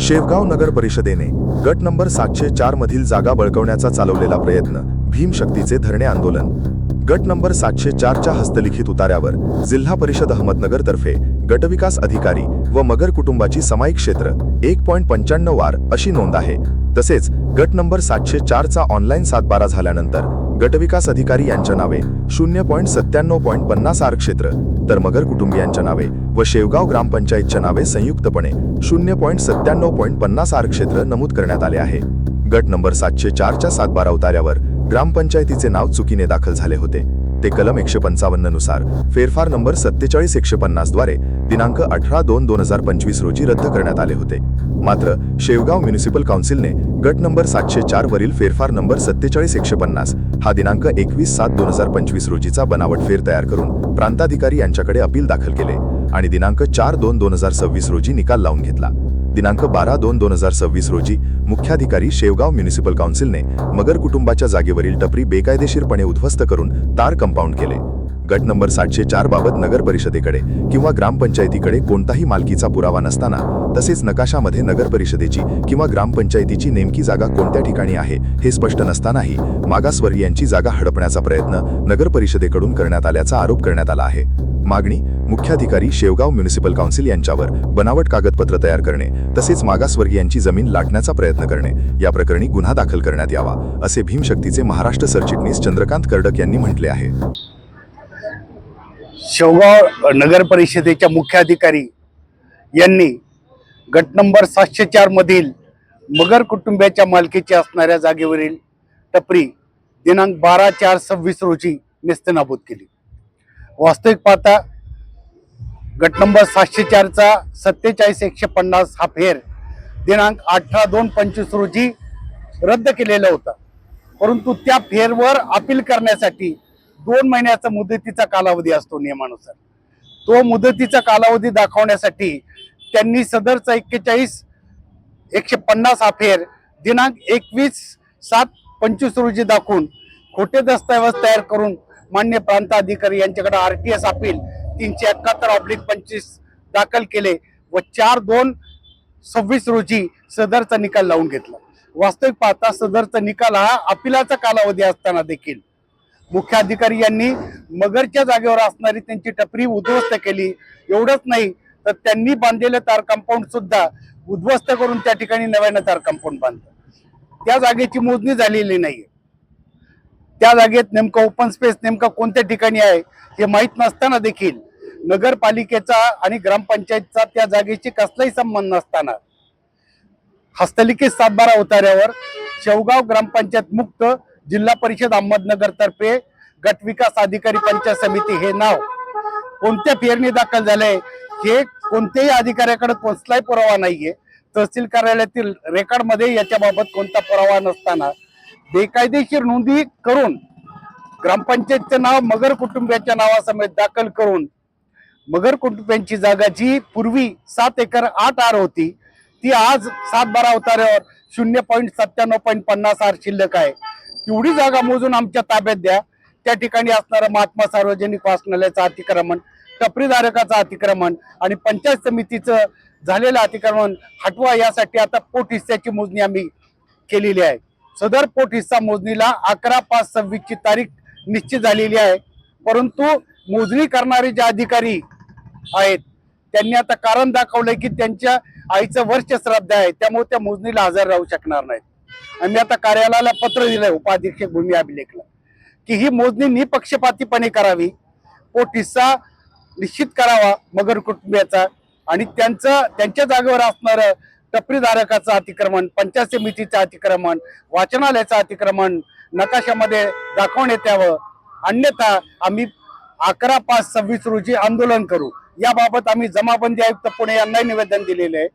शेवगाव नगर परिषदेने गट नंबर 704 मधील जागा बळकवण्याचा चालवलेला प्रयत्न भीमशक्तीचे धरणे आंदोलन। गट नंबर 704 च्या हस्तलिखित उतार्यावर जिल्हा परिषद अहमदनगर तर्फे गटविकास अधिकारी व मगर कुटुंबाची समाईक क्षेत्र 1.95 वार अशी नोंद आहे। तसेच गट नंबर 704 चा ऑनलाईन 7/12 झाल्यानंतर गटविकास अधिकारी यांच्या नावे 0.97.50 आर क्षेत्र तर मगर कुटुंबियांच्या नावे व शेवगाव ग्रामपंचायतच्या नावे संयुक्तपणे 0.97.50 आर क्षेत्र नमूद करण्यात आले आहे। गट नंबर 704 च्या 7/12 उतार्यावर ग्रामपंचायतीचे नाव चुकीने दाखल झाले होते। ते कलम 155 नुसार फेरफार नंबर 47/150 द्वारे दिनांक 18/2/2025 रोजी रद्द करण्यात आले होते। मात्र शेवगाव म्युनिसिपल काउन्सिलने गट नंबर 704 वरील फेरफार नंबर 47/150 हा दिनांक 21/7/2025 रोजीचा बनावट फेर तयार करून प्रांताधिकारी यांच्याकडे अपील दाखल केले आणि दिनांक 4/2/2026 रोजी निकाल लावून घेतला। दिनांक 12/2/2026 रोजी मुख्याधिकारी शेवगाव म्युनिसिपल काउन्सिलने मगर कुटुंबाच्या जागेवरील टपरी बेकायदेशीरपणे उद्ध्वस्त करून तार कंपाऊंड केले। गट नंबर 704 बाबत नगर परिषदेकडे किंवा ग्रामपंचायतीकडे कोणताही मालकीचा पुरावा नसताना तसेच नकाशामध्ये नगर परिषदेची किंवा ग्रामपंचायतीची नेमकी जागा कोणत्या ठिकाणी आहे हे स्पष्ट नसतानाही मागासवर्गीयांची जागा हडपण्याचा प्रयत्न नगर परिषदेकडून करण्यात आल्याचा आरोप करण्यात आला आहे। मागणी मुख्याधिकारी शेवगाव म्युनिसिपल काउन्सिल यांच्यावर बनावट कागदपत्र तयार करणे तसेच मागासवर्गीयांची जमीन लाटण्याचा प्रयत्न करणे या प्रकरणी गुन्हा दाखल करण्यात यावा असे भीमशक्तीचे महाराष्ट्र सरचिटणीस चंद्रकांत कर्डक यांनी म्हटले आहे। शेवगाव नगर परिषदेच्या मुख्याधिकारी यांनी गट नंबर 704 मधील मगर कुटुंबाच्या मालकीची असणाऱ्या जागेवरील टपरी दिनांक 12/4/26 रोजी नेस्तनाबूत केली। वास्तविक पाहता गट नंबर 704 चा 47/150 हा फेर दिनांक 18/2/25 रोजी रद्द केलेला होता, परंतु त्या फेरवर अपील करण्यासाठी 2 महिन्याचा मुदतीचा कालावधी असतो नियमानुसार। तो मुदतीचा कालावधी दाखवण्यासाठी त्यांनी सदरचा 41/150 हा फेर दिनांक 21/7/25 रोजी दाखवून खोटे दस्तऐवज तयार करून मान्य प्रांताधिकारी यांच्याकडे RTS अपील 371/25 दाखल केले व 4/2/26 रोजी सदरचा निकाल लावून घेतला। वास्तविक पाहता सदरचा निकाल हा अपीलाचा कालावधी असताना देखील मुख्याधिकारी यांनी मगरच्या जागेवर असणारी त्यांची टपरी उद्ध्वस्त केली। एवढंच नाही तर त्यांनी बांधलेले तार कंपाऊंड सुद्धा उद्ध्वस्त करून त्या ठिकाणी नव्याने तार कंपाऊंड बांधलं। त्या जागेची मोजणी झालेली नाही। त्या जागेत नेमका ओपन स्पेस नेमका कोणत्या ठिकाणी आहे हे माहीत नसताना देखील नगरपालिकेचा आणि ग्रामपंचायतचा त्या जागेशी कसलाही संबंध नसताना हस्तलिखित 7/12 उतार्यावर शेवगाव ग्रामपंचायत मुक्त जिल्हा परिषद अहमदनगर तर्फे गट विकास अधिकारी पंचायत समिती हे नाव कोणत्या फेरणी दाखल झाले हे कोणत्याही अधिकाऱ्याकडे कसलाही पुरावा नाहीये। तहसील कार्यालयातील रेकॉर्डमध्ये याच्याबाबत कोणता पुरावा नसताना बेकायदेशीर नोंदी करून ग्रामपंचायतचे नाव मगर कुटुंबियांच्या नावासमेत दाखल करून मगर कुटुंबियांची जागा जी पूर्वी 7 एकर 8 आर होती ती आज 7/12 उतार्यावर 0.97.50 आर शिल्लक आहे। तेवढी जागा मोजून आमच्या ताब्यात द्या। त्या ठिकाणी असणारं महात्मा सार्वजनिक वाचनालयाचं अतिक्रमण, टपरीधारकाचं अतिक्रमण आणि पंचायत समितीचं झालेलं अतिक्रमण हटवा यासाठी आता पोट हिस्स्याची मोजणी आम्ही केलेली आहे। सदर पोट हिस्सा मोजणीला 11/5/26 ची तारीख निश्चित झालेली आहे, परंतु मोजणी करणारे जे अधिकारी आहेत त्यांनी आता कारण दाखवलंय की त्यांच्या आईचं वर्ष श्राद्ध आहे, त्यामुळे त्या मोजणीला हजर राहू शकणार नाहीत। आम्ही आता कार्यालयाला पत्र दिलंय उपाधीक्षक भूमी अभिलेखला की ही मोजणी निपक्षपातीपणे करावी, पोट हिस्सा निश्चित करावा मगर कुटुंबियाचा आणि त्यांच्या जागेवर असणारं टपरीधारकाचं अतिक्रमण, पंचायत समितीचं अतिक्रमण, वाचनालयाचं अतिक्रमण नकाशामध्ये दाखवण्यात यावं, अन्यथा आम्ही 11/5/26 रोजी आंदोलन करू। याबाबत आम्ही जमाबंदी आयुक्त पुणे यांना निवेदन दिलेले आहे।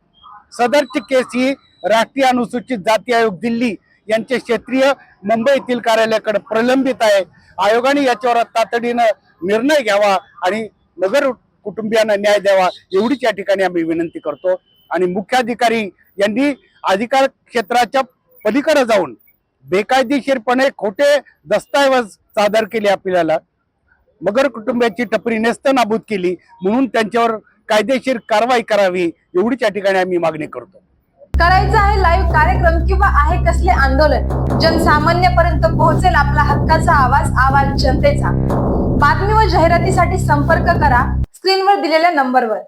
सदरची केस ही राष्ट्रीय अनुसूचित जाती आयोग दिल्ली यांचे क्षेत्रीय मुंबई येथील कार्यालयाकडे प्रलंबित आहे। आयोगाने याच्यावर तातडीनं निर्णय घ्यावा आणि नगर कुटुंबियांना न्याय द्यावा एवढीच या ठिकाणी आम्ही विनंती करतो। आणि मुख्याधिकारी यांनी अधिकार क्षेत्राच्या पलीकडे जाऊन बेकायदेशीरपणे खोटे दस्तऐवज सादर केले, आपल्याला मगर कुटुंबियांची टपरी नेस्तनाबूत केली, म्हणून त्यांच्यावर कायदेशीर कारवाई करावी एवढीच या ठिकाणी आम्ही मागणी करतो। करायचं आहे लाईव्ह कार्यक्रम किंवा आहे कसले आंदोलन, जनसामान्यपर्यंत पोहोचेल आपला हक्काचा आवाज जनतेचा। बातमी व जाहिरातीसाठी संपर्क करा स्क्रीनवर दिलेल्या नंबरवर।